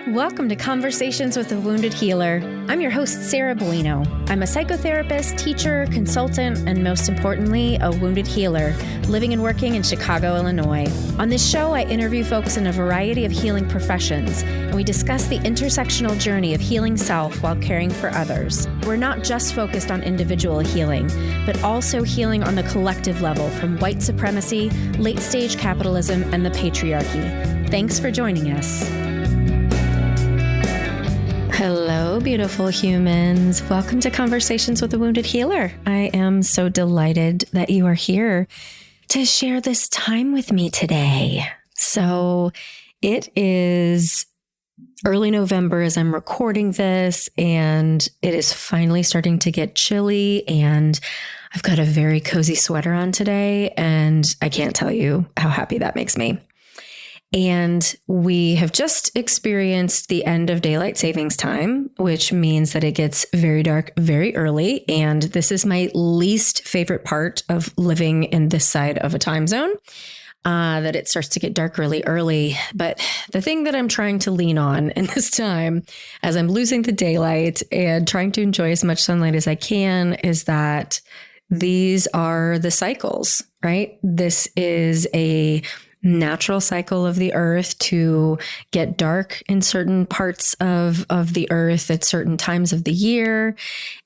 Welcome to Conversations with a Wounded Healer. I'm your host, Sarah Bellino. I'm a psychotherapist, teacher, consultant, and most importantly, a wounded healer, living and working in Chicago, Illinois. On this show, I interview folks in a variety of healing professions, and we discuss the intersectional journey of healing self while caring for others. We're not just focused on individual healing, but also healing on the collective level from white supremacy, late-stage capitalism, and the patriarchy. Thanks for joining us. Hello, beautiful humans. Welcome to Conversations with a Wounded Healer. I am so delighted that you are here to share this time with me today. So it is early November as I'm recording this, and it is finally starting to get chilly, and I've got a very cozy sweater on today, and I can't tell you how happy that makes me. And we have just experienced the end of daylight savings time, which means that it gets very dark very early. And this is my least favorite part of living in this side of a time zone, that it starts to get dark really early. But the thing that I'm trying to lean on in this time, as I'm losing the daylight and trying to enjoy as much sunlight as I can, is that these are the cycles, right? This is a natural cycle of the earth to get dark in certain parts of the earth at certain times of the year.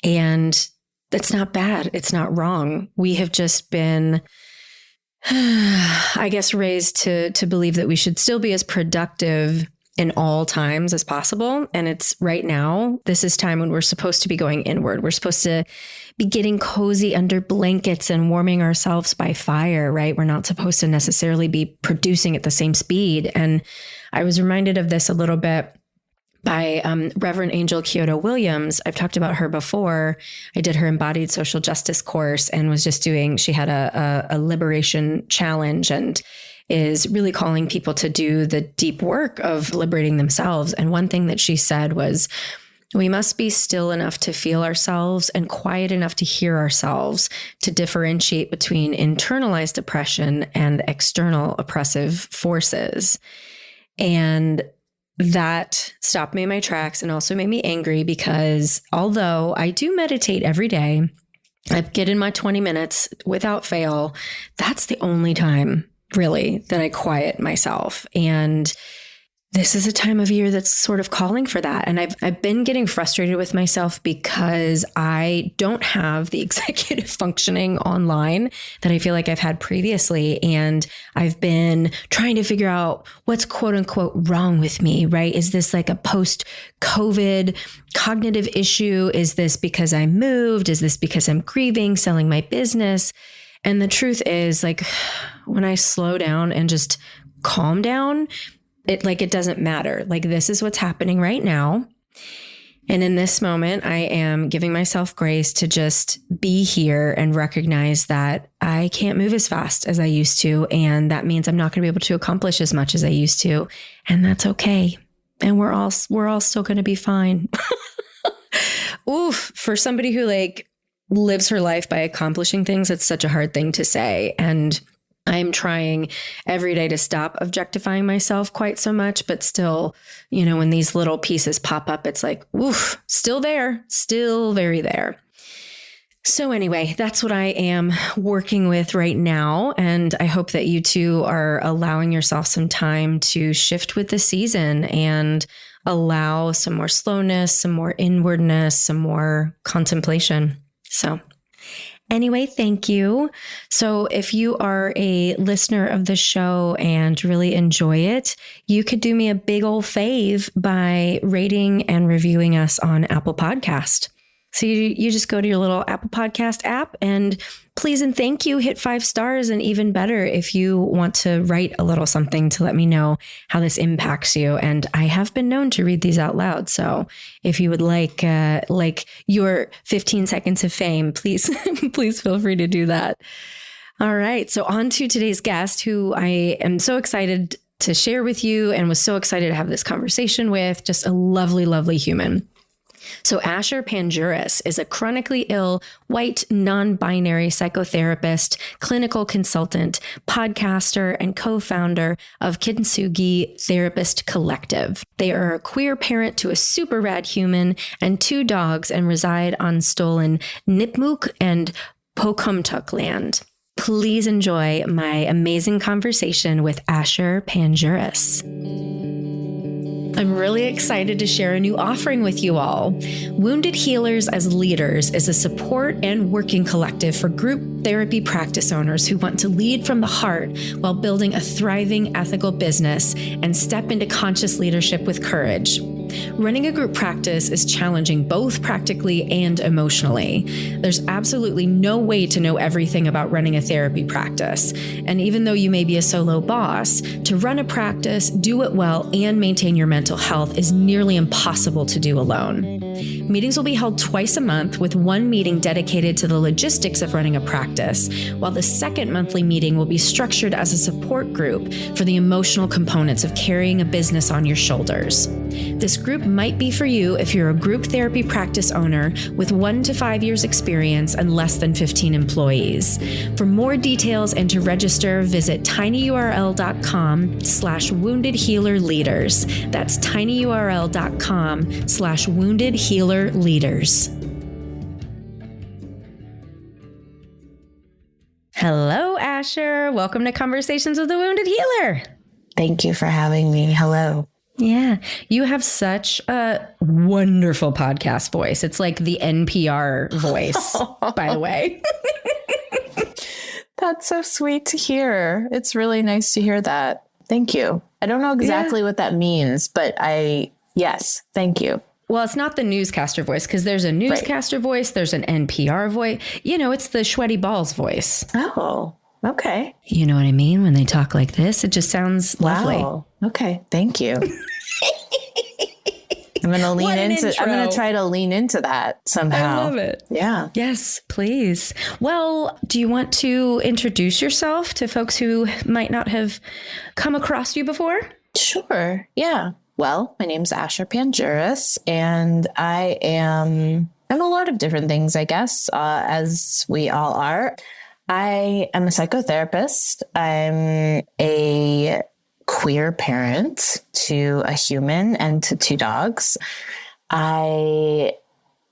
And that's not bad. It's not wrong. We have just been, I guess, raised to believe that we should still be as productive in all times as possible. And it's right now, this is time when we're supposed to be going inward. We're supposed to be getting cozy under blankets and warming ourselves by fire, right? We're not supposed to necessarily be producing at the same speed. And I was reminded of this a little bit by Reverend Angel Kyoto Williams. I've talked about her before. I did her embodied social justice course and was just she had a liberation challenge and is really calling people to do the deep work of liberating themselves. And one thing that she said was, we must be still enough to feel ourselves and quiet enough to hear ourselves to differentiate between internalized oppression and external oppressive forces. And that stopped me in my tracks and also made me angry because although I do meditate every day, I get in my 20 minutes without fail, that's the only time really that I quiet myself. And this is a time of year that's sort of calling for that. And I've been getting frustrated with myself because I don't have the executive functioning online that I feel like I've had previously. And I've been trying to figure out what's quote unquote wrong with me, right? Is this like a post-COVID cognitive issue? Is this because I moved? Is this because I'm grieving, selling my business? And the truth is, like, when I slow down and just calm down, it doesn't matter. Like, this is what's happening right now. And in this moment, I am giving myself grace to just be here and recognize that I can't move as fast as I used to. And that means I'm not going to be able to accomplish as much as I used to. And that's okay. And we're all still going to be fine. Oof. For somebody who lives her life by accomplishing things, it's such a hard thing to say. And I'm trying every day to stop objectifying myself quite so much, but still, when these little pieces pop up, it's like, oof, still there, still very there. So anyway, that's what I am working with right now. And I hope that you too are allowing yourself some time to shift with the season and allow some more slowness, some more inwardness, some more contemplation. So anyway, thank you. So if you are a listener of the show and really enjoy it, you could do me a big old fave by rating and reviewing us on Apple Podcast. So you just go to your little Apple Podcast app and please and thank you, hit 5 stars, and even better if you want to write a little something to let me know how this impacts you. And I have been known to read these out loud. So if you would like your 15 seconds of fame, please, please feel free to do that. All right. So on to today's guest, who I am so excited to share with you and was so excited to have this conversation with. Just a lovely, lovely human. So Asher Panjiris is a chronically ill, white, non-binary psychotherapist, clinical consultant, podcaster, and co-founder of Kintsugi Therapist Collective. They are a queer parent to a super rad human and 2 dogs and reside on stolen Nipmuc and Pocumtuck land. Please enjoy my amazing conversation with Asher Panjiris. I'm really excited to share a new offering with you all. Wounded Healers as Leaders is a support and working collective for group therapy practice owners who want to lead from the heart while building a thriving ethical business and step into conscious leadership with courage. Running a group practice is challenging both practically and emotionally. There's absolutely no way to know everything about running a therapy practice. And even though you may be a solo boss, to run a practice, do it well, and maintain your mental health is nearly impossible to do alone. Meetings will be held twice a month, with one meeting dedicated to the logistics of running a practice, while the second monthly meeting will be structured as a support group for the emotional components of carrying a business on your shoulders. This group might be for you if you're a group therapy practice owner with 1 to 5 years experience and less than 15 employees. For more details and to register, visit tinyurl.com/woundedhealerleaders. That's tinyurl.com/woundedhealerleaders. Hello, Asher. Welcome to Conversations with a Wounded Healer. Thank you for having me. Hello. Yeah, you have such a wonderful podcast voice. It's like the NPR voice, by the way. That's so sweet to hear. It's really nice to hear that. Thank you. I don't know exactly what that means, but yes, thank you. Well, it's not the newscaster voice, because there's a newscaster voice. There's an NPR voice. You know, it's the sweaty balls voice. Oh, okay. You know what I mean? When they talk like this, it just sounds lovely. Wow. Okay. Thank you. I'm going to try to lean into that somehow. I love it. Yeah. Yes, please. Well, do you want to introduce yourself to folks who might not have come across you before? Sure. Yeah. Well, my name's Asher Panjiris, and I'm a lot of different things, I guess, as we all are. I am a psychotherapist. I'm a queer parent to a human and to 2 dogs. I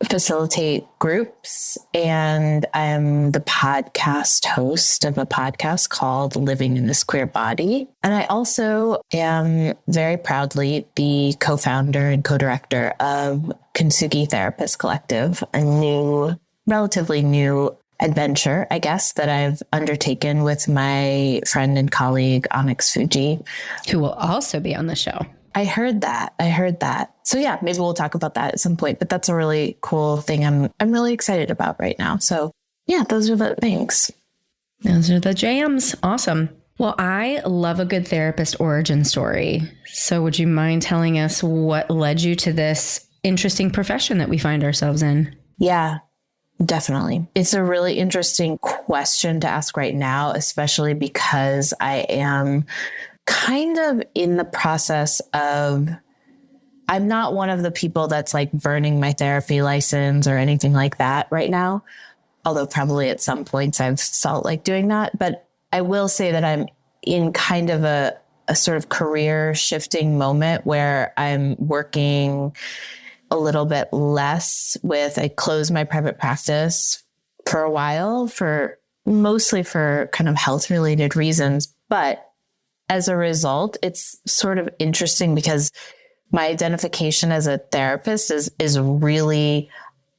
facilitate groups, and I'm the podcast host of a podcast called Living in This Queer Body. And I also am very proudly the co-founder and co-director of Kintsugi Therapist Collective, a relatively new adventure, I guess, that I've undertaken with my friend and colleague, Onyx Fuji, who will also be on the show. I heard that. So yeah, maybe we'll talk about that at some point, but that's a really cool thing I'm really excited about right now. So yeah, those are the things. Those are the jams. Awesome. Well, I love a good therapist origin story. So would you mind telling us what led you to this interesting profession that we find ourselves in? Yeah. Definitely. It's a really interesting question to ask right now, especially because I am kind of in the process of, I'm not one of the people that's like burning my therapy license or anything like that right now. Although probably at some points I've felt like doing that. But I will say that I'm in kind of a sort of career shifting moment where I'm working a little bit less I closed my private practice for a while mostly for kind of health related reasons. But as a result, it's sort of interesting because my identification as a therapist is really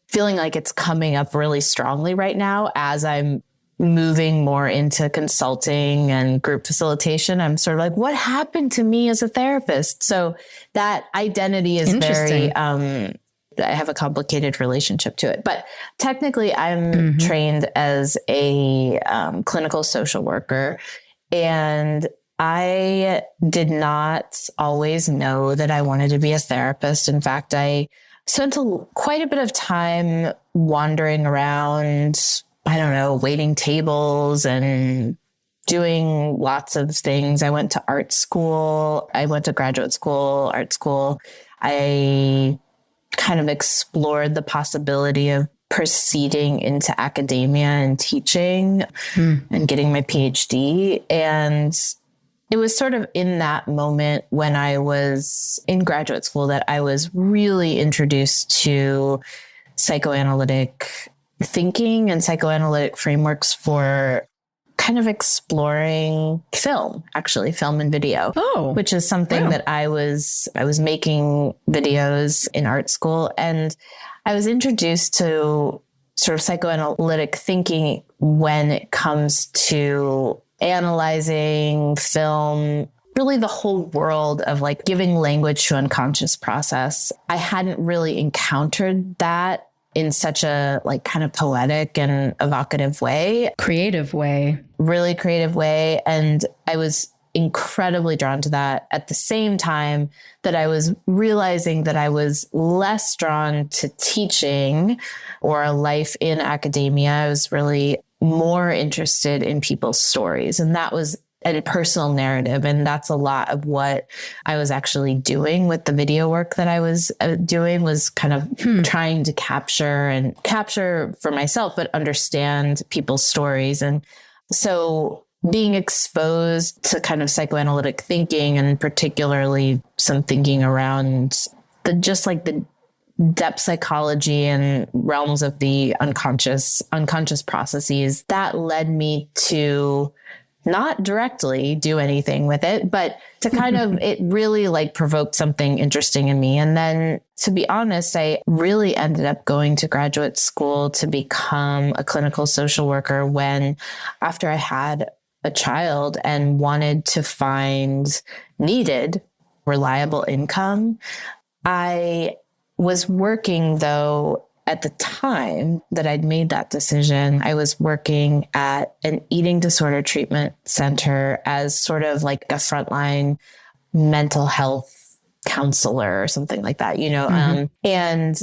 feeling like it's coming up really strongly right now as I'm moving more into consulting and group facilitation. I'm sort of like, what happened to me as a therapist? So that identity is very, I have a complicated relationship to it, but technically I'm trained as a clinical social worker, and I did not always know that I wanted to be a therapist. In fact, I spent quite a bit of time wandering around, I don't know, waiting tables and doing lots of things. I went to art school. I went to graduate school, art school. I kind of explored the possibility of proceeding into academia and teaching and getting my PhD. And it was sort of in that moment when I was in graduate school that I was really introduced to psychoanalytic thinking and psychoanalytic frameworks for kind of exploring film and video, which is something that I was making videos in art school. And I was introduced to sort of psychoanalytic thinking when it comes to analyzing film, really the whole world of like giving language to unconscious process. I hadn't really encountered that in such a like kind of poetic and evocative way. Really creative way. And I was incredibly drawn to that at the same time that I was realizing that I was less drawn to teaching or a life in academia. I was really more interested in people's stories. And that was a personal narrative. And that's a lot of what I was actually doing with the video work that I was doing, was kind of trying to capture for myself, but understand people's stories. And so being exposed to kind of psychoanalytic thinking, and particularly some thinking around the depth psychology and realms of the unconscious processes, that led me to not directly do anything with it, but to kind of, it really like provoked something interesting in me. And then, to be honest, I really ended up going to graduate school to become a clinical social worker after I had a child and needed reliable income. I was working, though, at the time that I'd made that decision, I was working at an eating disorder treatment center as sort of like a frontline mental health counselor or something like that, and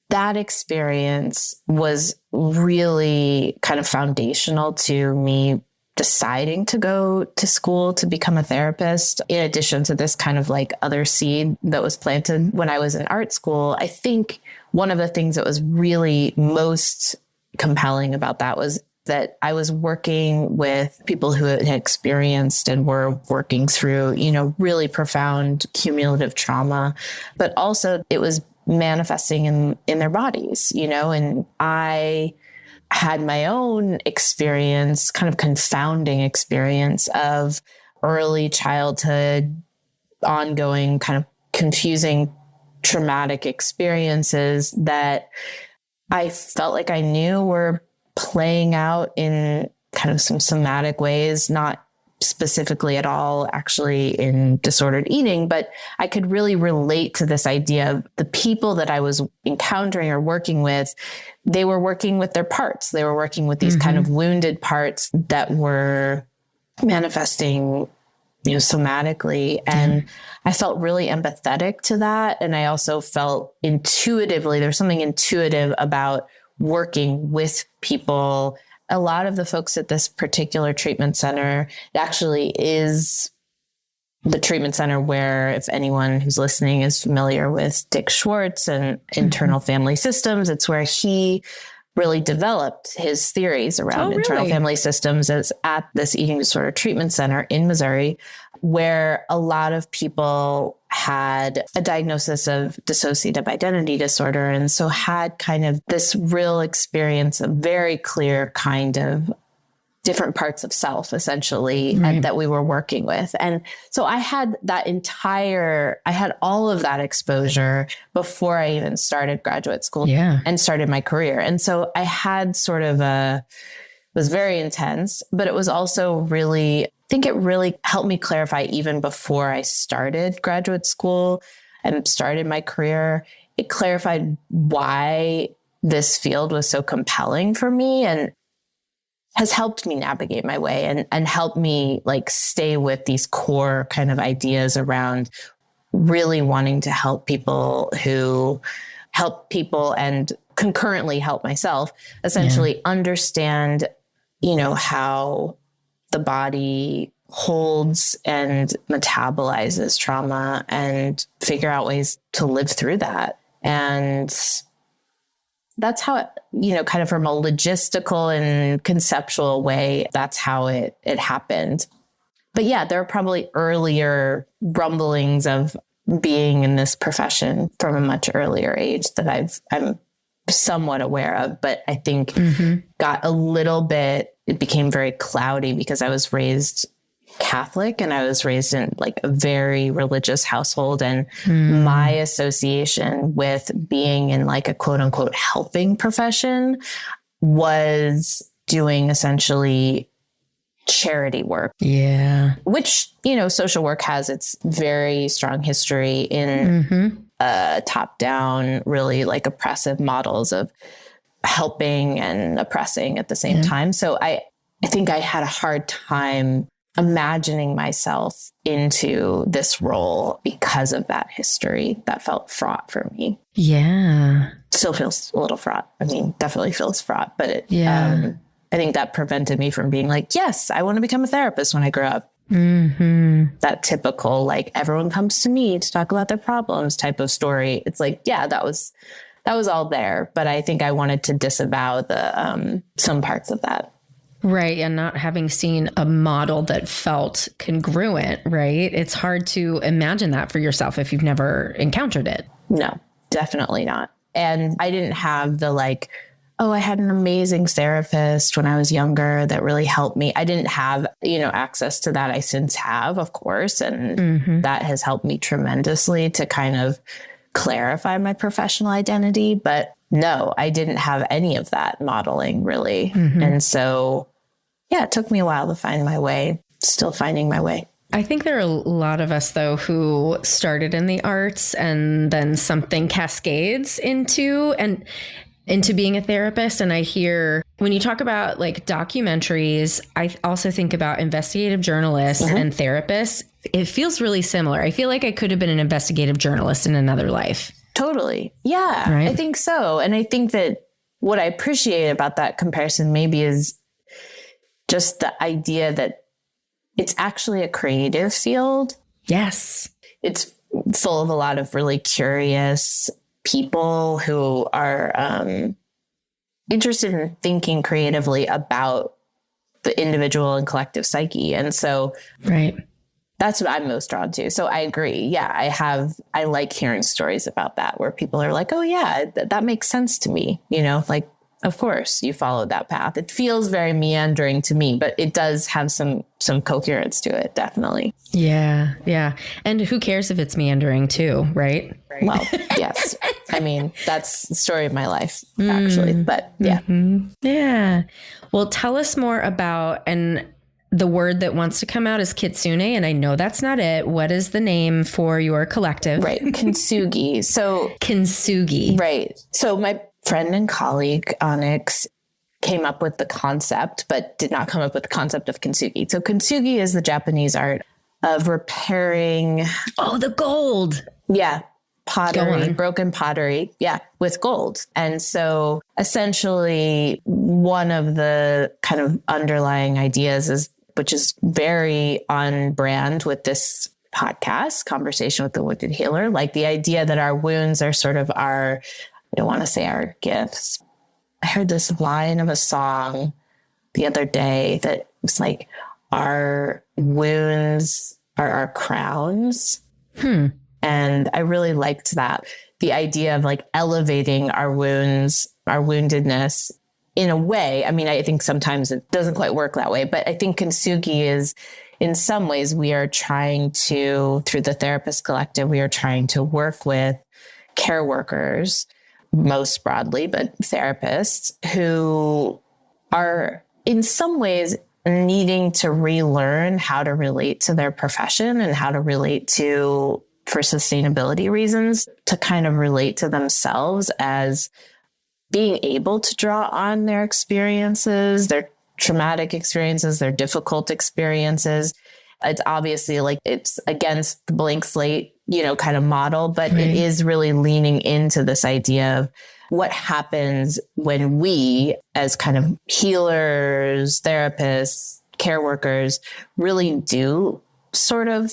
that experience was really kind of foundational to me deciding to go to school to become a therapist, in addition to this kind of like other seed that was planted when I was in art school. I think one of the things that was really most compelling about that was that I was working with people who had experienced and were working through, really profound cumulative trauma, but also it was manifesting in their bodies, and I had my own experience, kind of confounding experience of early childhood, ongoing kind of confusing traumatic experiences that I felt like I knew were playing out in kind of some somatic ways, not specifically at all actually in disordered eating, but I could really relate to this idea of the people that I was encountering or working with. They were working with their parts. They were working with these kind of wounded parts that were manifesting, somatically. And I felt really empathetic to that. And I also felt intuitively, there's something intuitive about working with people. A lot of the folks at this particular treatment center, it actually is the treatment center where, if anyone who's listening is familiar with Dick Schwartz and internal family systems, it's where he really developed his theories around internal family systems. Is at this eating disorder treatment center in Missouri, where a lot of people had a diagnosis of dissociative identity disorder. And so had kind of this real experience of very clear kind of different parts of self, essentially, that we were working with. And so I had all of that exposure before I even started graduate school and started my career. And so I had sort of it was very intense, but it was also really, I think it really helped me clarify even before I started graduate school and started my career. It clarified why this field was so compelling for me and has helped me navigate my way and helped me like stay with these core kind of ideas around really wanting to help people and concurrently help myself essentially understand, how the body holds and metabolizes trauma and figure out ways to live through that. And that's how it, kind of from a logistical and conceptual way, that's how it happened. But yeah, there are probably earlier rumblings of being in this profession from a much earlier age that I'm somewhat aware of, but I think got a little bit, it became very cloudy because I was raised Catholic and I was raised in like a very religious household, and my association with being in like a quote unquote helping profession was doing essentially charity work. Yeah. Which, social work has its very strong history in top down, really like oppressive models of helping and oppressing at the same time. So I think I had a hard time imagining myself into this role because of that history that felt fraught for me. Yeah. Still feels a little fraught. I mean, definitely feels fraught, but I think that prevented me from being like, yes, I want to become a therapist when I grow up. That typical, like, everyone comes to me to talk about their problems type of story. It's like, yeah, that was all there. But I think I wanted to disavow the some parts of that. Right. And not having seen a model that felt congruent, right? It's hard to imagine that for yourself if you've never encountered it. No, definitely not. And I didn't have the like, oh, I had an amazing therapist when I was younger that really helped me. I didn't have, access to that. I since have, of course. And that has helped me tremendously to kind of clarify my professional identity. But no, I didn't have any of that modeling really. And so, yeah, it took me a while to find my way, still finding my way. I think there are a lot of us, though, who started in the arts and then something cascades into being a therapist. And I hear when you talk about like documentaries, I also think about investigative journalists and therapists. It feels really similar. I feel like I could have been an investigative journalist in another life. Totally. Yeah, right? I think so. And I think that what I appreciate about that comparison maybe is just the idea that it's actually a creative field. Yes. It's full of a lot of really curious people who are interested in thinking creatively about the individual and collective psyche. And so that's what I'm most drawn to. So I agree. Yeah, I like hearing stories about that where people are like, oh yeah, that makes sense to me. Like, of course you followed that path. It feels very meandering to me, but it does have some coherence to it. Definitely. Yeah. Yeah. And who cares if it's meandering too, right? Well, yes. I mean, that's the story of my life, actually. But yeah. Yeah. Well, tell us more about, and the word that wants to come out is kitsune. And I know that's not it. What is the name for your collective? Right. Kintsugi. So Kintsugi. Right. So my friend and colleague, Onyx, came up with the concept, but did not come up with the concept of kintsugi. So kintsugi is the Japanese art of repairing. Oh, the gold. Yeah. Pottery, broken pottery. Yeah. With gold. And so essentially one of the kind of underlying ideas which is very on brand with this podcast, Conversation with the Wounded Healer, like the idea that our wounds are sort of I don't want to say our gifts. I heard this line of a song the other day that was like, our wounds are our crowns. And I really liked that. The idea of like elevating our wounds, our woundedness in a way. I mean, I think sometimes it doesn't quite work that way, but I think kintsugi is, in some ways, we are trying to, through the Therapist Collective, we are trying to work with care workers, most broadly, but therapists who are in some ways needing to relearn how to relate to their profession and how to relate to, for sustainability reasons, to kind of relate to themselves as being able to draw on their experiences, their traumatic experiences, their difficult experiences. It's obviously like it's against the blank slate, kind of model, but it is really leaning into this idea of what happens when we, as kind of healers, therapists, care workers, really do sort of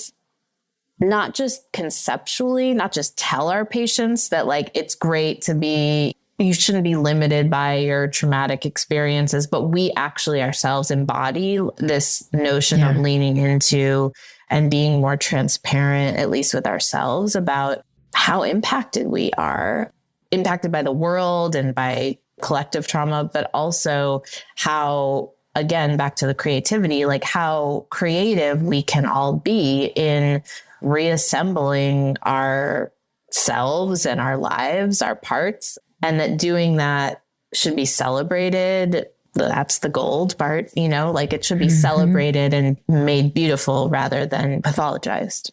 not just conceptually, not just tell our patients that like, it's great to be, you shouldn't be limited by your traumatic experiences, but we actually ourselves embody this notion of leaning into and being more transparent, at least with ourselves, about how impacted we are, impacted by the world and by collective trauma, but also how, again, back to the creativity, like how creative we can all be in reassembling ourselves and our lives, our parts, and that doing that should be celebrated. That's the gold part, you know, like it should be celebrated and made beautiful rather than pathologized.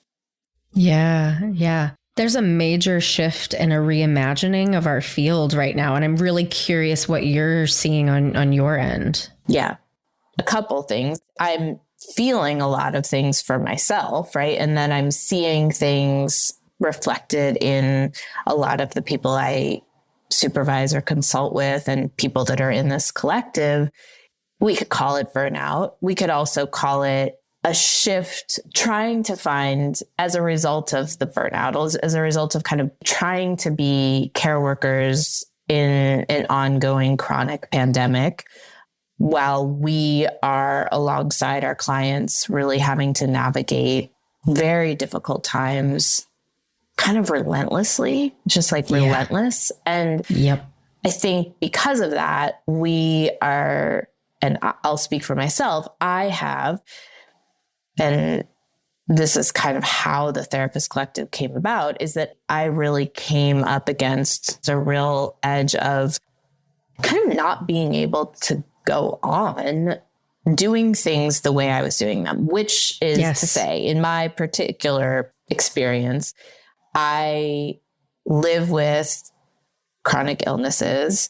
Yeah. Yeah. There's a major shift and a reimagining of our field right now. And I'm really curious what you're seeing on your end. Yeah. A couple things. I'm feeling a lot of things for myself, right? And then I'm seeing things reflected in a lot of the people I supervise or consult with and people that are in this collective. We could call it burnout. We could also call it a shift, trying to find, as a result of the burnout, as a result of kind of trying to be care workers in an ongoing chronic pandemic, while we are alongside our clients really having to navigate very difficult times, kind of relentlessly, just like relentless. And I think because of that, we are, and I'll speak for myself, I have, and this is kind of how the Therapist Collective came about, is that I really came up against the real edge of kind of not being able to go on doing things the way I was doing them, which is to say, in my particular experience, I live with chronic illnesses.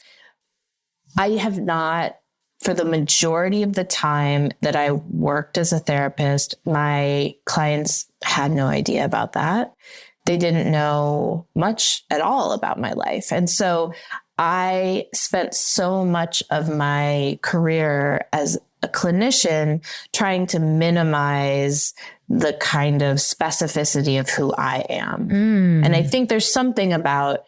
I have not, for the majority of the time that I worked as a therapist, my clients had no idea about that. They didn't know much at all about my life. And so I spent so much of my career as a clinician trying to minimize the kind of specificity of who I am. And I think there's something about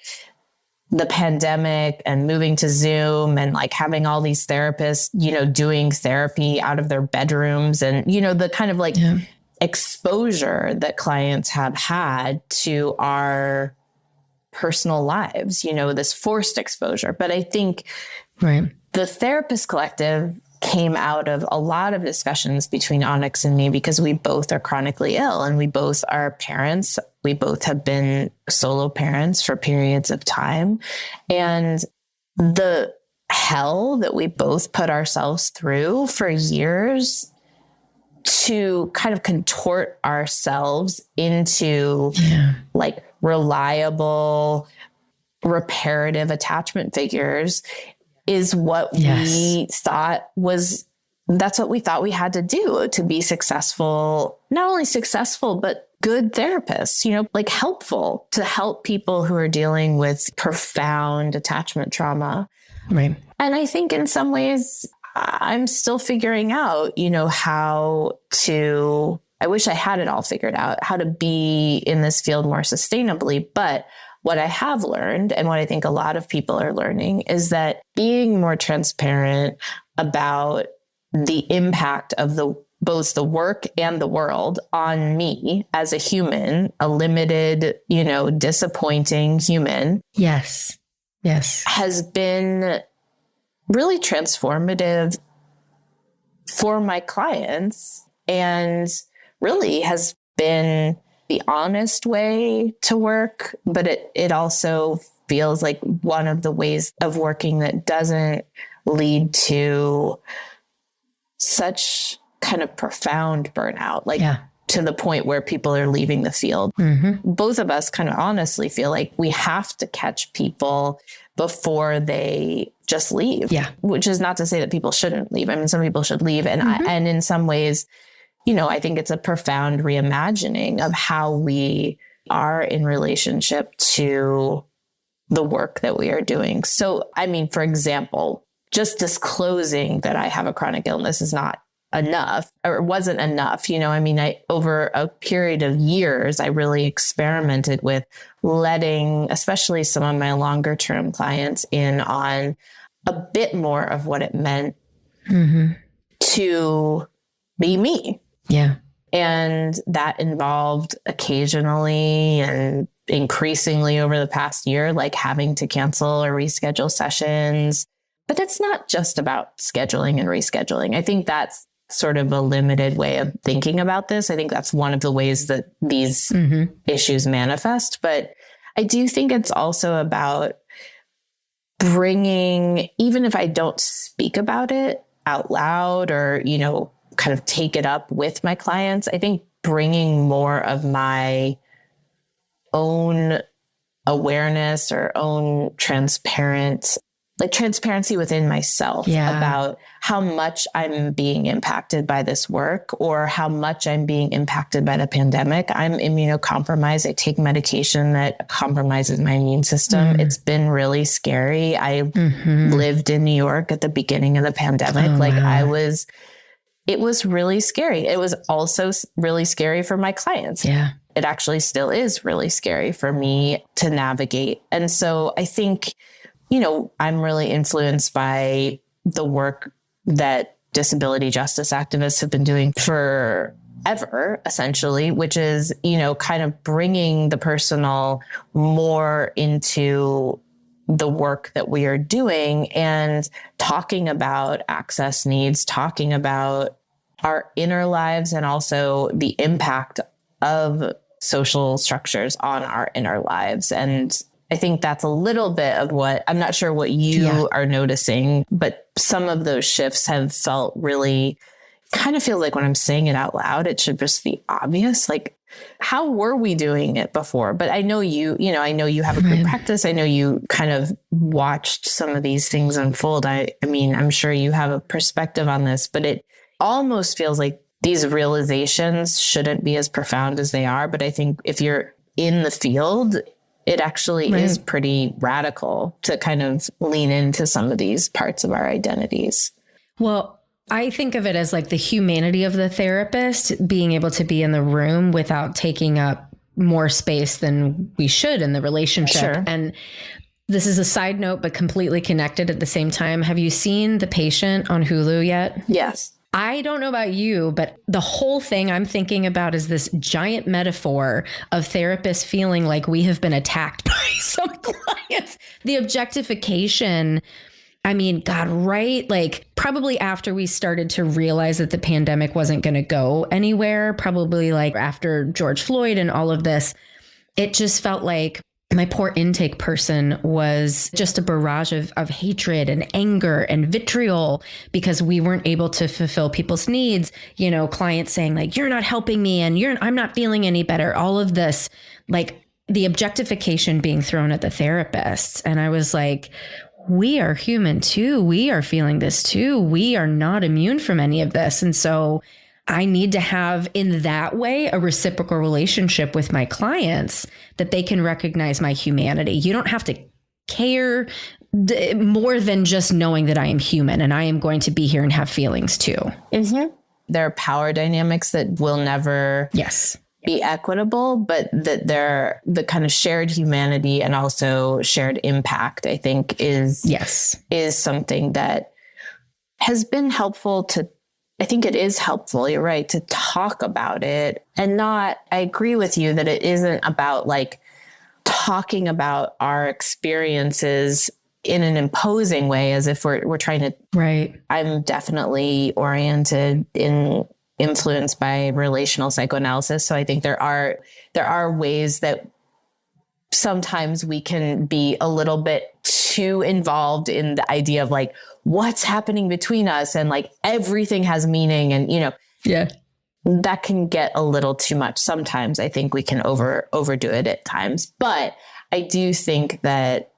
the pandemic and moving to Zoom and like having all these therapists, you know, doing therapy out of their bedrooms and, you know, the kind of like exposure that clients have had to our personal lives, you know, this forced exposure. But I think the Therapist Collective came out of a lot of discussions between Onyx and me because we both are chronically ill and we both are parents. We both have been solo parents for periods of time. And the hell that we both put ourselves through for years to kind of contort ourselves into like reliable, reparative attachment figures is what we thought was, that's what we thought we had to do to be successful, not only successful, but good therapists, you know, like helpful to help people who are dealing with profound attachment trauma. Right. And I think in some ways I'm still figuring out, you know, how to, I wish I had it all figured out, how to be in this field more sustainably. But what I have learned, and what I think a lot of people are learning, is that being more transparent about the impact of both the work and the world on me as a human, a limited, you know, disappointing human. Yes. Has been really transformative for my clients and really has been the honest way to work, but it also feels like one of the ways of working that doesn't lead to such kind of profound burnout, like to the point where people are leaving the field. Both of us kind of honestly feel like we have to catch people before they just leave, which is not to say that people shouldn't leave. I mean, some people should leave. And and in some ways, you know, I think it's a profound reimagining of how we are in relationship to the work that we are doing. So, I mean, for example, just disclosing that I have a chronic illness is not enough or wasn't enough. I mean, over a period of years, I really experimented with letting, especially some of my longer term clients in on a bit more of what it meant to be me. Yeah. And that involved occasionally and increasingly over the past year, like having to cancel or reschedule sessions. But it's not just about scheduling and rescheduling. I think that's sort of a limited way of thinking about this. I think that's one of the ways that these issues manifest. But I do think it's also about bringing, even if I don't speak about it out loud or, kind of take it up with my clients, I think bringing more of my own awareness or own transparency within myself about how much I'm being impacted by this work or how much I'm being impacted by the pandemic. I'm immunocompromised. I take medication that compromises my immune system. It's been really scary. I lived in New York at the beginning of the pandemic. It was really scary. It was also really scary for my clients. Yeah. It actually still is really scary for me to navigate. And so I think, I'm really influenced by the work that disability justice activists have been doing forever, essentially, which is, kind of bringing the personal more into the work that we are doing and talking about access needs, talking about our inner lives and also the impact of social structures on our inner lives. And I think that's a little bit of what, I'm not sure what you are noticing, but some of those shifts have felt really, kind of feels like when I'm saying it out loud, it should just be obvious. Like, how were we doing it before? But I know I know you have a good practice. I know you kind of watched some of these things unfold. I mean, I'm sure you have a perspective on this, but it almost feels like these realizations shouldn't be as profound as they are. But I think if you're in the field, it actually is pretty radical to kind of lean into some of these parts of our identities. Well, I think of it as like the humanity of the therapist being able to be in the room without taking up more space than we should in the relationship. Sure. And this is a side note, but completely connected at the same time. Have you seen The Patient on Hulu yet? Yes. I don't know about you, but the whole thing I'm thinking about is this giant metaphor of therapists feeling like we have been attacked by some clients. The objectification, I mean, God, right? Like probably after we started to realize that the pandemic wasn't going to go anywhere, probably like after George Floyd and all of this, it just felt like my poor intake person was just a barrage of hatred and anger and vitriol because we weren't able to fulfill people's needs. Clients saying like, you're not helping me and I'm not feeling any better. All of this, like the objectification being thrown at the therapists. And I was like, we are human too. We are feeling this too. We are not immune from any of this. And so I need to have in that way a reciprocal relationship with my clients that they can recognize my humanity. You don't have to care more than just knowing that I am human and I am going to be here and have feelings too. Mm-hmm. There are power dynamics that will never be equitable, but that they're the kind of shared humanity and also shared impact, I think is something that has been helpful to, I think it is helpful, you're right, to talk about it and not, I agree with you that it isn't about like talking about our experiences in an imposing way as if we're trying to, I'm definitely influenced by relational psychoanalysis. So I think there are ways that sometimes we can be a little bit too involved in the idea of like, what's happening between us and like everything has meaning and, that can get a little too much. Sometimes I think we can overdo it at times, but I do think that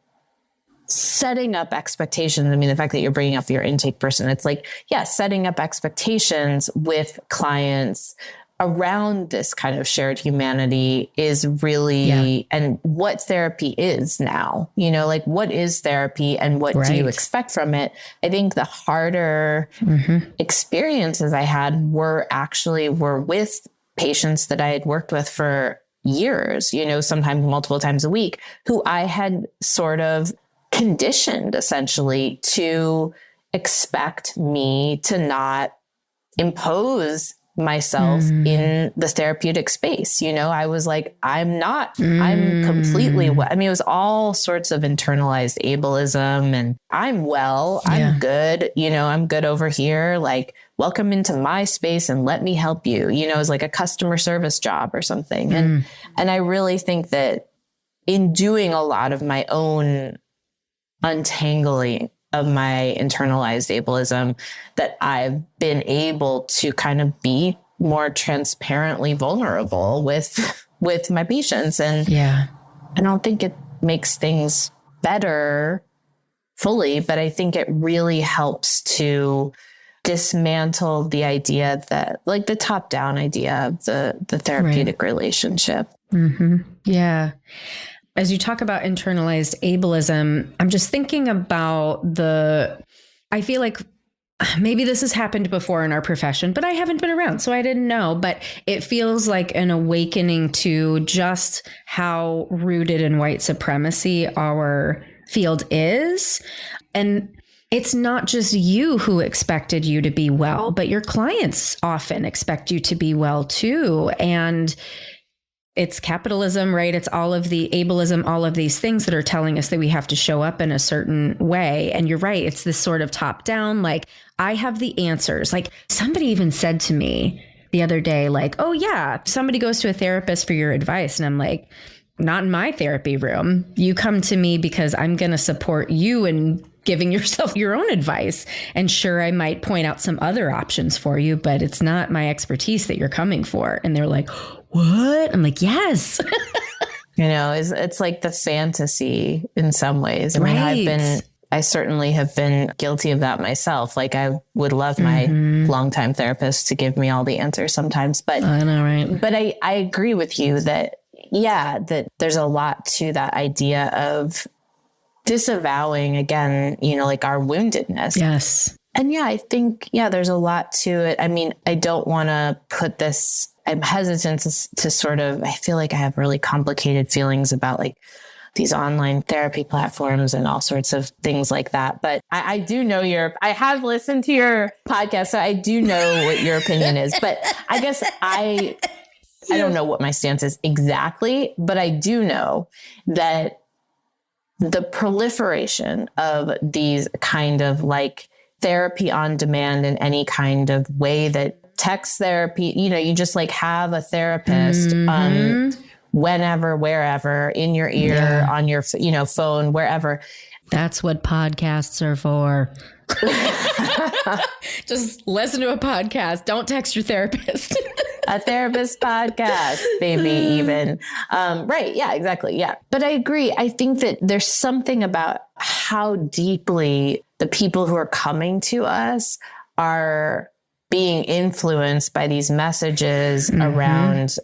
setting up expectations, I mean, the fact that you're bringing up your intake person, it's like, setting up expectations with clients around this kind of shared humanity is really, and what therapy is now, like what is therapy and what do you expect from it? I think the harder experiences I had were with patients that I had worked with for years, sometimes multiple times a week, who I had sort of conditioned essentially to expect me to not impose myself in the therapeutic space. I was like, I'm completely well. I mean, it was all sorts of internalized ableism, and I'm well, I'm good, I'm good over here. Like, welcome into my space and let me help you. It was like a customer service job or something. And I really think that in doing a lot of my own untangling of my internalized ableism, that I've been able to kind of be more transparently vulnerable with my patients. And I don't think it makes things better fully, but I think it really helps to dismantle the idea that, like, the top-down idea of the therapeutic relationship. Yeah. As you talk about internalized ableism, I'm just thinking about I feel like maybe this has happened before in our profession, but I haven't been around, so I didn't know. But it feels like an awakening to just how rooted in white supremacy our field is. And it's not just you who expected you to be well, but your clients often expect you to be well too. And it's capitalism, right? It's all of the ableism, all of these things that are telling us that we have to show up in a certain way. And you're right. It's this sort of top down, like, I have the answers. Like, somebody even said to me the other day, like, oh yeah, somebody goes to a therapist for your advice. And I'm like, not in my therapy room. You come to me because I'm going to support you in giving yourself your own advice. And sure, I might point out some other options for you, but it's not my expertise that you're coming for. And they're like, what? I'm like, yes. It's like the fantasy in some ways. I mean, I certainly have been guilty of that myself. Like, I would love my longtime therapist to give me all the answers sometimes, but I know, right? But I agree with you that there's a lot to that idea of disavowing, again, like our woundedness. Yes. And I think, there's a lot to it. I mean, I don't want to put this, I'm hesitant to sort of, I feel like I have really complicated feelings about like these online therapy platforms and all sorts of things like that. But I do know I have listened to your podcast, so I do know what your opinion is. But I guess I don't know what my stance is exactly, but I do know that the proliferation of these kind of like therapy on demand in any kind of way, that text therapy, you just like have a therapist whenever, wherever, in your ear, on your, phone, wherever. That's what podcasts are for. Just listen to a podcast. Don't text your therapist. A therapist podcast, maybe even. Right. Yeah, exactly. Yeah. But I agree. I think that there's something about how deeply the people who are coming to us are being influenced by these messages around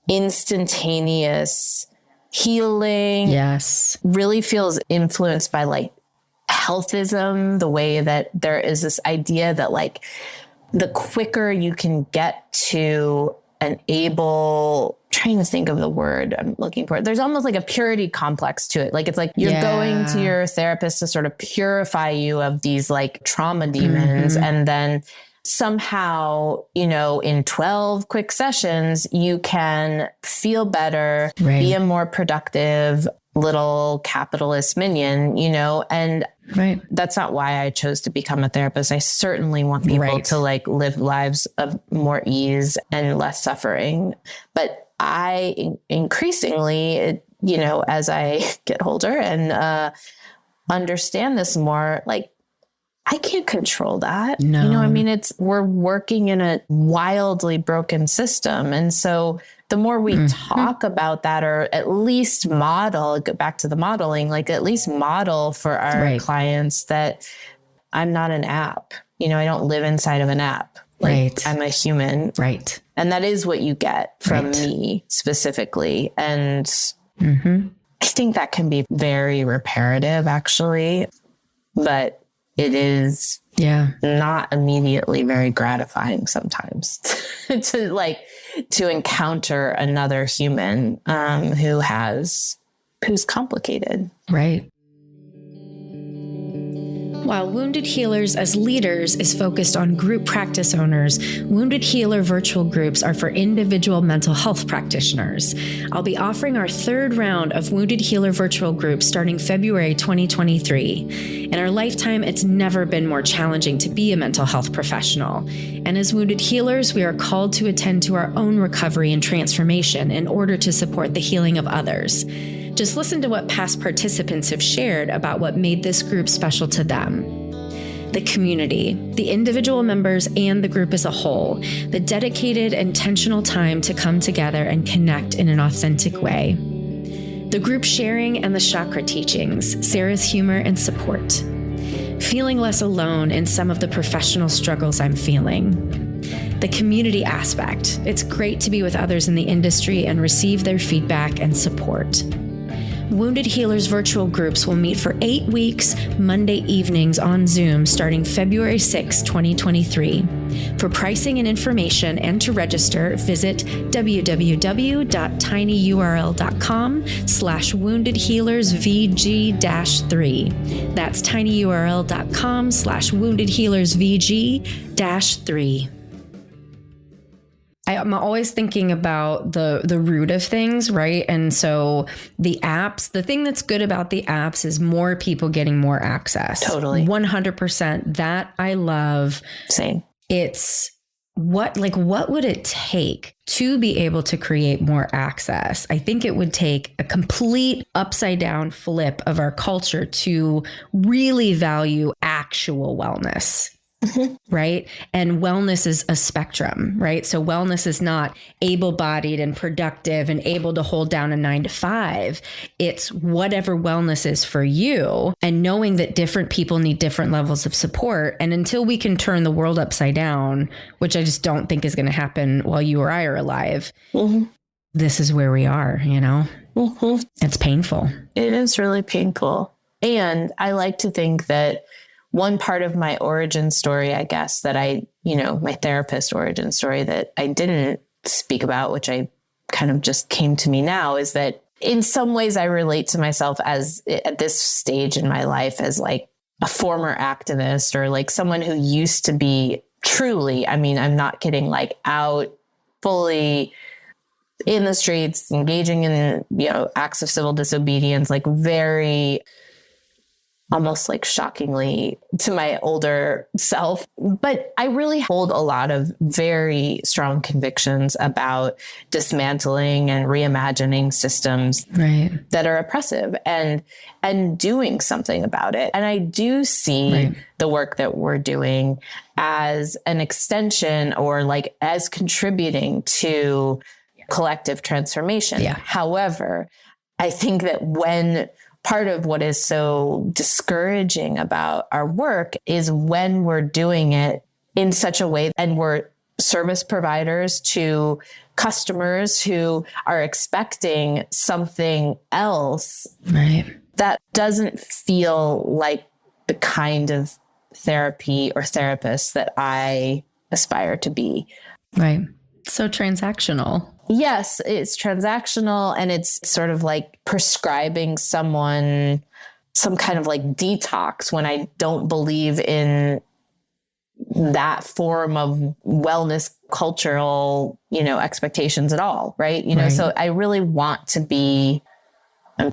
instantaneous healing. Yes. Really feels influenced by like healthism, the way that there is this idea that like the quicker you can get to an trying to think of the word I'm looking for. There's almost like a purity complex to it. Like, it's like you're going to your therapist to sort of purify you of these like trauma demons. And then somehow, in 12 quick sessions, you can feel better, be a more productive little capitalist minion, and that's not why I chose to become a therapist. I certainly want people to like live lives of more ease and less suffering. But I increasingly, as I get older and understand this more, like, I can't control that. No. I mean, we're working in a wildly broken system. And so the more we talk about that, or at least model, go back to the modeling, like at least model for our clients that I'm not an app. I don't live inside of an app. Right. I'm a human. Right. And that is what you get from me specifically. And I think that can be very reparative, actually, but it is not immediately very gratifying sometimes to encounter another human who's complicated. Right. While Wounded Healers as Leaders is focused on group practice owners, Wounded Healer virtual groups are for individual mental health practitioners. I'll be offering our third round of Wounded Healer virtual groups starting February 2023. In our lifetime, it's never been more challenging to be a mental health professional. And as Wounded Healers, we are called to attend to our own recovery and transformation in order to support the healing of others. Just listen to what past participants have shared about what made this group special to them. The community, the individual members, and the group as a whole, the dedicated, intentional time to come together and connect in an authentic way. The group sharing and the chakra teachings, Sarah's humor and support. Feeling less alone in some of the professional struggles I'm feeling. The community aspect. It's great to be with others in the industry and receive their feedback and support. Wounded Healers virtual groups will meet for 8 weeks, Monday evenings on Zoom starting February 6, 2023. For pricing and information and to register, visit www.tinyurl.com/woundedhealersvg-3. That's tinyurl.com/woundedhealersvg-3. I'm always thinking about the root of things, right? And so the apps, the thing that's good about the apps is more people getting more access. Totally. 100%. That I love. Same. It's what would it take to be able to create more access? I think it would take a complete upside down flip of our culture to really value actual wellness. Right. And wellness is a spectrum, right? So wellness is not able-bodied and productive and able to hold down a 9 to 5. It's whatever wellness is for you, and knowing that different people need different levels of support. And until we can turn the world upside down, which I just don't think is going to happen while you or I are alive, this is where we are, you know? It's painful. It is really painful. And I like to think that one part of my origin story, I guess, that my therapist origin story that I didn't speak about, which I kind of just came to me now, is that in some ways I relate to myself as at this stage in my life as like a former activist or like someone who used to be truly, I mean, I'm not kidding, like out fully in the streets, engaging in, acts of civil disobedience, like very almost like shockingly to my older self. But I really hold a lot of very strong convictions about dismantling and reimagining systems that are oppressive and doing something about it. And I do see the work that we're doing as an extension or like as contributing to collective transformation. However, I think that when part of what is so discouraging about our work is when we're doing it in such a way and we're service providers to customers who are expecting something else that doesn't feel like the kind of therapy or therapist that I aspire to be. Right. So transactional. Yes, it's transactional, and it's sort of like prescribing someone some kind of like detox when I don't believe in that form of wellness cultural, expectations at all. Right. So I really I'm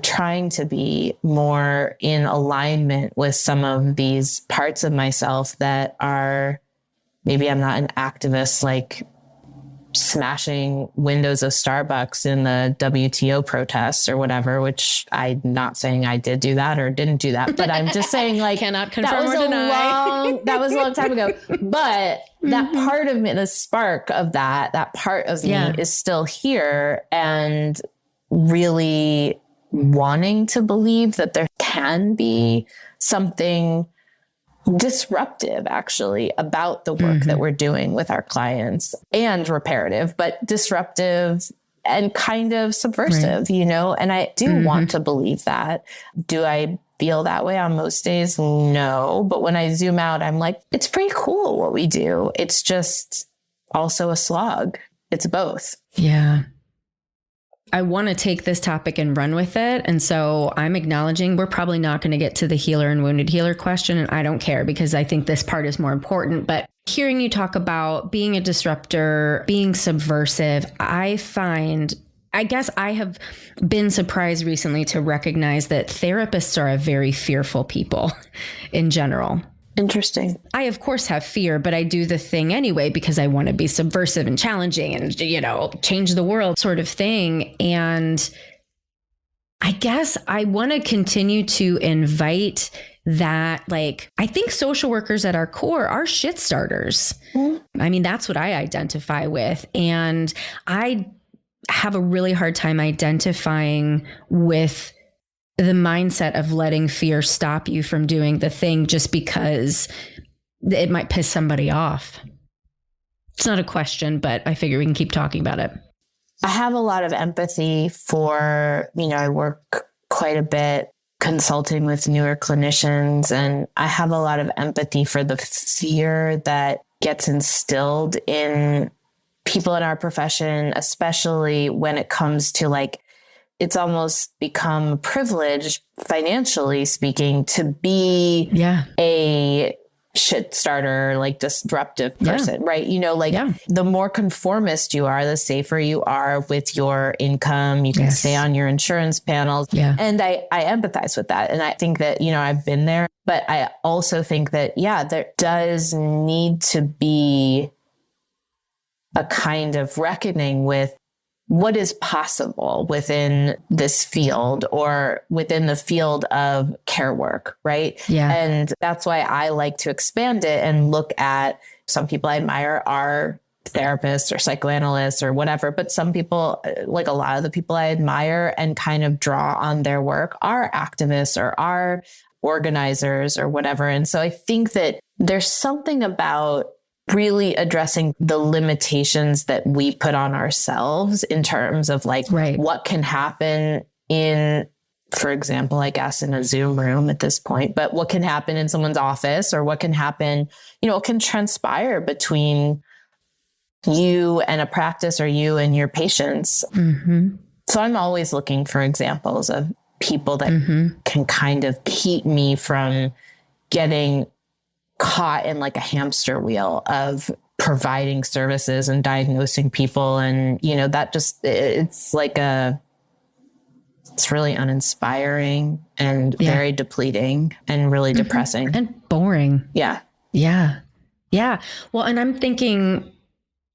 trying to be more in alignment with some of these parts of myself that are, maybe I'm not an activist, like smashing windows of Starbucks in the WTO protests or whatever, which I'm not saying I did do that or didn't do that, but I'm just saying like, cannot confirm or deny. That was a long time ago, but that part of me, the spark of that part of me is still here and really wanting to believe that there can be something disruptive actually about the work that we're doing with our clients, and reparative, but disruptive and kind of subversive, you know, and I do want to believe that. Do I feel that way on most days? No. But when I zoom out, I'm like, it's pretty cool what we do. It's just also a slog. It's both. Yeah. I want to take this topic and run with it. And so I'm acknowledging we're probably not going to get to the healer and wounded healer question. And I don't care, because I think this part is more important. But hearing you talk about being a disruptor, being subversive, I guess I have been surprised recently to recognize that therapists are a very fearful people in general. Interesting. I, of course, have fear, but I do the thing anyway because I want to be subversive and challenging and, you know, change the world sort of thing. And I guess I want to continue to invite that, like, I think social workers at our core are shit starters. I mean, that's what I identify with. And I have a really hard time identifying with the mindset of letting fear stop you from doing the thing just because it might piss somebody off. It's not a question, but I figure we can keep talking about it. I have a lot of empathy for, you know, I work quite a bit consulting with newer clinicians, and I have a lot of empathy for the fear that gets instilled in people in our profession, especially when it comes to, like, it's almost become a privilege, financially speaking, to be a shit starter, like disruptive person, right? You know, like the more conformist you are, the safer you are with your income. You can stay on your insurance panels. And I empathize with that. And I think that, you know, I've been there, but I also think that, there does need to be a kind of reckoning with what is possible within this field or within the field of care work, right? And that's why I like to expand it and look at, some people I admire are therapists or psychoanalysts or whatever, but some people, like a lot of the people I admire and kind of draw on their work, are activists or are organizers or whatever. And so I think that there's something about really addressing the limitations that we put on ourselves in terms of, like, what can happen in, for example, I guess in a Zoom room at this point, but what can happen in someone's office, or what can happen, you know, what can transpire between you and a practice or you and your patients. So I'm always looking for examples of people that can kind of keep me from getting caught in, like, a hamster wheel of providing services and diagnosing people. And, you know, that just, it's like it's really uninspiring and very depleting and really depressing. And boring. Yeah. Well, and I'm thinking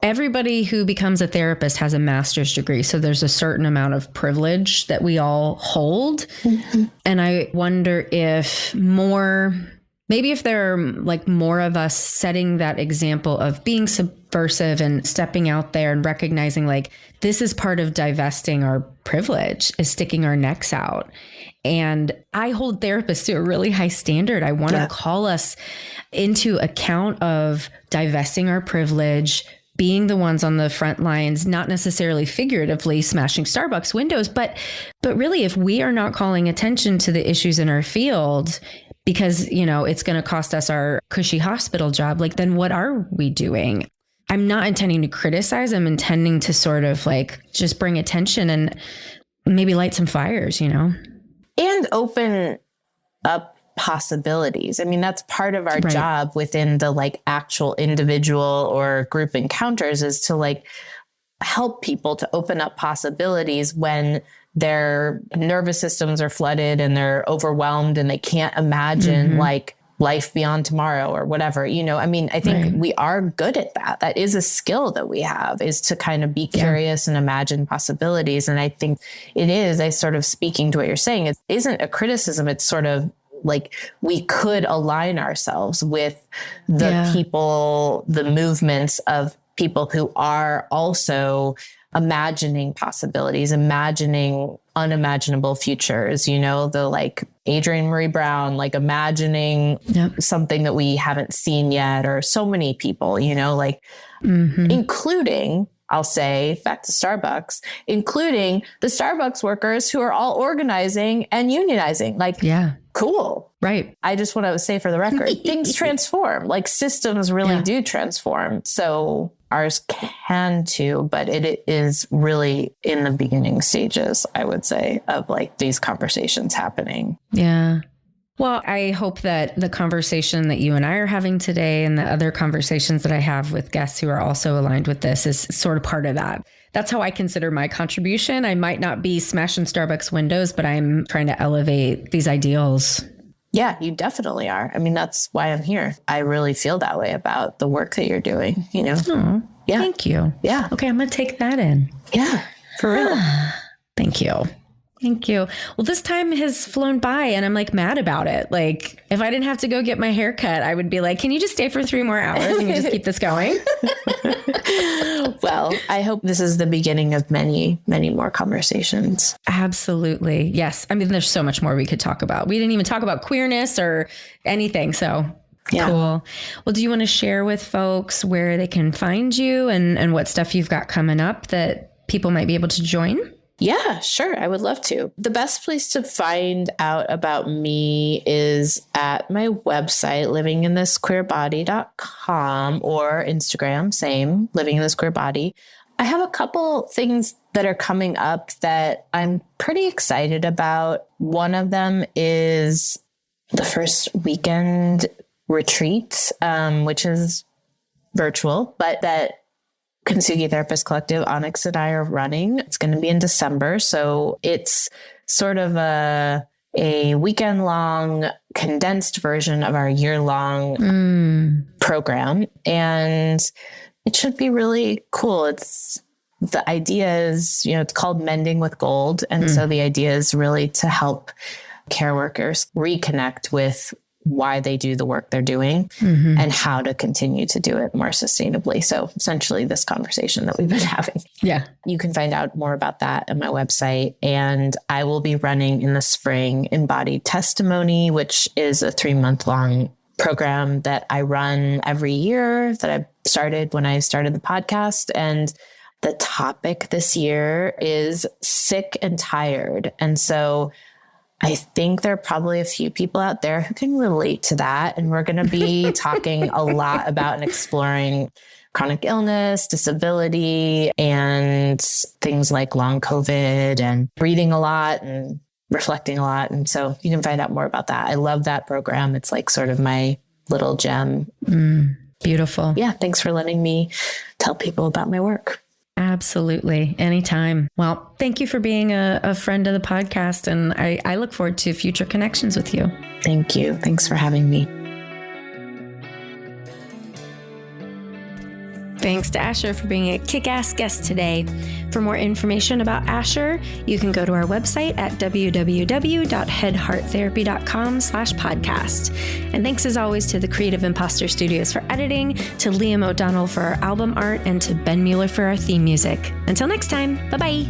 everybody who becomes a therapist has a master's degree. So there's a certain amount of privilege that we all hold. And I wonder if maybe if there are, like, more of us setting that example of being subversive and stepping out there and recognizing, like, this is part of divesting our privilege, is sticking our necks out. And I hold therapists to a really high standard. I want to call us into account of divesting our privilege, being the ones on the front lines, not necessarily figuratively smashing Starbucks windows, but really, if we are not calling attention to the issues in our field, because, you know, it's going to cost us our cushy hospital job, like, then what are we doing? I'm not intending to criticize. I'm intending to sort of, like, just bring attention and maybe light some fires, you know? And open up possibilities. I mean, that's part of our job within the, like, actual individual or group encounters, is to, like, help people to open up possibilities when their nervous systems are flooded and they're overwhelmed and they can't imagine like life beyond tomorrow or whatever, you know. I mean, I think we are good at that. That is a skill that we have, is to kind of be curious and imagine possibilities. And I think it is, I sort of, speaking to what you're saying, it isn't a criticism. It's sort of like, we could align ourselves with the people, the movements of people who are also imagining possibilities, imagining unimaginable futures, the like Adrienne Marie Brown, like imagining something that we haven't seen yet, or so many people, including, I'll say, back to Starbucks, including the Starbucks workers who are all organizing and unionizing. Cool. Right. I just want to say for the record, things transform, like systems really do transform. So ours can too, but it is really in the beginning stages, I would say, of like these conversations happening. Yeah. Well, I hope that the conversation that you and I are having today and the other conversations that I have with guests who are also aligned with this is sort of part of that. That's how I consider my contribution. I might not be smashing Starbucks windows, but I'm trying to elevate these ideals. Yeah, you definitely are. I mean, that's why I'm here. I really feel that way about the work that you're doing, Oh, yeah. Thank you. Yeah. Okay, I'm going to take that in. Yeah, for real. Thank you. Thank you. Well, this time has flown by and I'm like mad about it. Like if I didn't have to go get my hair cut, I would be like, can you just stay for 3 more hours and we just keep this going? Well, I hope this is the beginning of many, many more conversations. Absolutely. Yes. I mean, there's so much more we could talk about. We didn't even talk about queerness or anything. So cool. Well, do you want to share with folks where they can find you and what stuff you've got coming up that people might be able to join? Yeah, sure. I would love to. The best place to find out about me is at my website, livinginThisQueerBody.com, or Instagram, same, Living in This Queer Body. I have a couple things that are coming up that I'm pretty excited about. One of them is the first weekend retreat, which is virtual, but that Kintsugi Therapist Collective, Onyx and I are running. It's going to be in December. So it's sort of a weekend long condensed version of our year-long program. And it should be really cool. The idea is, it's called Mending with Gold. And so the idea is really to help care workers reconnect with why they do the work they're doing and how to continue to do it more sustainably. So essentially this conversation that we've been having. Yeah. You can find out more about that on my website. And I will be running in the spring Embodied Testimony, which is a 3-month-long program that I run every year that I started when I started the podcast. And the topic this year is sick and tired. And so I think there are probably a few people out there who can relate to that. And we're going to be talking a lot about and exploring chronic illness, disability, and things like long COVID, and reading a lot and reflecting a lot. And so you can find out more about that. I love that program. It's like sort of my little gem. Beautiful. Yeah. Thanks for letting me tell people about my work. Absolutely. Anytime. Well, thank you for being a friend of the podcast. And I look forward to future connections with you. Thank you. Thanks for having me. Thanks to Asher for being a kick-ass guest today. For more information about Asher, you can go to our website at www.headhearttherapy.com/podcast. And thanks as always to the Creative Imposter Studios for editing, to Liam O'Donnell for our album art, and to Ben Mueller for our theme music. Until next time, bye-bye.